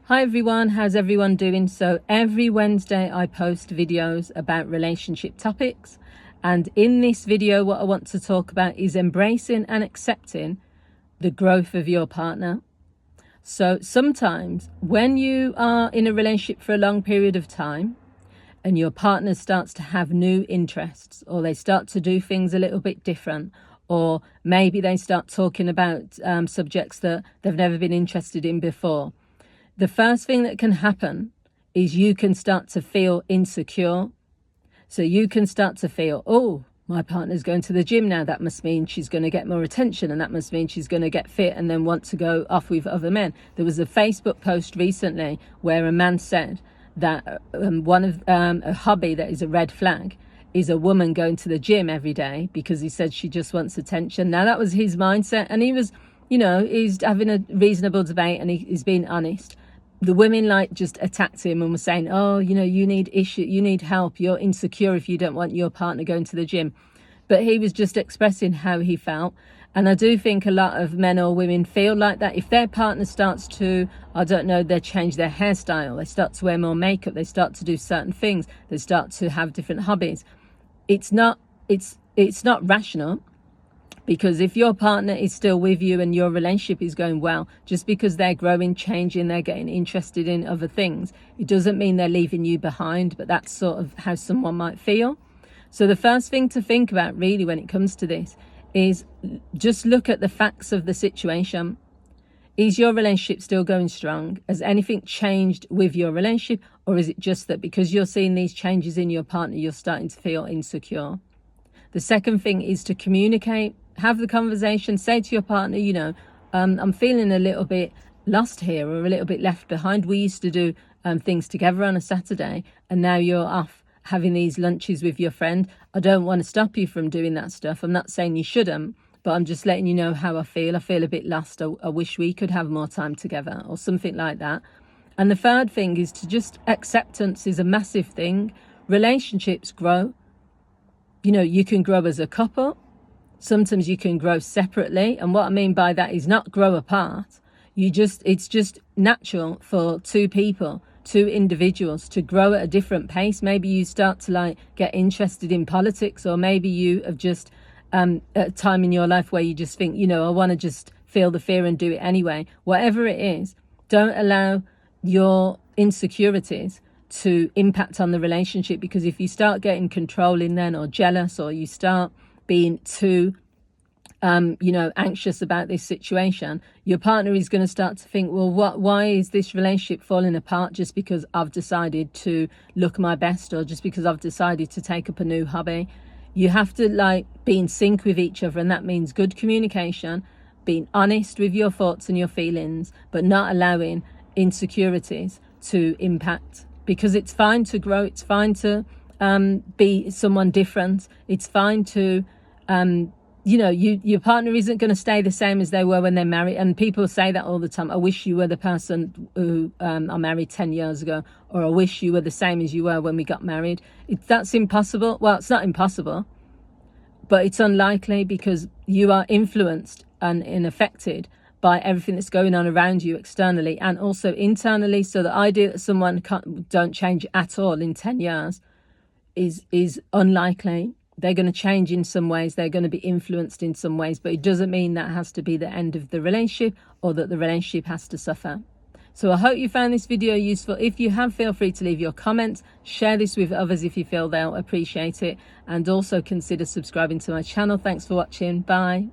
Hi everyone, how's everyone doing? So every Wednesday I post videos about relationship topics, and in this video what I want to talk about is embracing and accepting the growth of your partner. So sometimes when you are in a relationship for a long period of time and your partner starts to have new interests, or they start to do things a little bit different, or maybe they start talking about subjects that they've never been interested in before, the first thing that can happen is you can start to feel insecure. So you can start to feel, oh, my partner's going to the gym now. That must mean she's going to get more attention, and that must mean she's going to get fit and then want to go off with other men. There was a Facebook post recently where a man said that one of a hobby that is a red flag is a woman going to the gym every day because he said she just wants attention. Now that was his mindset, and he was, he's having a reasonable debate, and he's being honest. The women just attacked him and were saying, oh, you need help, you're insecure if you don't want your partner going to the gym. But he was just expressing how he felt. And I do think a lot of men or women feel like that. If their partner starts to, they change their hairstyle, they start to wear more makeup, they start to do certain things, they start to have different hobbies, it's not rational. Because if your partner is still with you and your relationship is going well, just because they're growing, changing, they're getting interested in other things, it doesn't mean they're leaving you behind, but that's sort of how someone might feel. So the first thing to think about really when it comes to this is just look at the facts of the situation. Is your relationship still going strong? Has anything changed with your relationship? Or is it just that because you're seeing these changes in your partner, you're starting to feel insecure? The second thing is to communicate. Have the conversation, say to your partner, I'm feeling a little bit lost here or a little bit left behind. We used to do things together on a Saturday, and now you're off having these lunches with your friend. I don't want to stop you from doing that stuff. I'm not saying you shouldn't, but I'm just letting you know how I feel. I feel a bit lost. I wish we could have more time together, or something like that. And the third thing is to just acceptance is a massive thing. Relationships grow. You can grow as a couple. Sometimes you can grow separately. And what I mean by that is not grow apart. It's just natural for two individuals to grow at a different pace. Maybe you start to get interested in politics, or maybe you have just at a time in your life where you just think, I want to just feel the fear and do it anyway. Whatever it is, don't allow your insecurities to impact on the relationship, because if you start getting controlling then, or jealous, or you start being too anxious about this situation, your partner is going to start to think, well, why is this relationship falling apart just because I've decided to look my best, or just because I've decided to take up a new hobby? You have to be in sync with each other, and that means good communication, being honest with your thoughts and your feelings, but not allowing insecurities to impact, because it's fine to grow, it's fine to be someone different, it's fine to your partner isn't going to stay the same as they were when they're married. And people say that all the time. I wish you were the person who I married 10 years ago, or I wish you were the same as you were when we got married. That's impossible. Well, it's not impossible, but it's unlikely, because you are influenced and affected by everything that's going on around you externally and also internally. So the idea that someone don't change at all in 10 years is unlikely. They're going to change in some ways, they're going to be influenced in some ways, but it doesn't mean that has to be the end of the relationship, or that the relationship has to suffer. So I hope you found this video useful. If you have, feel free to leave your comments, share this with others if you feel they'll appreciate it, and also consider subscribing to my channel. Thanks for watching. Bye.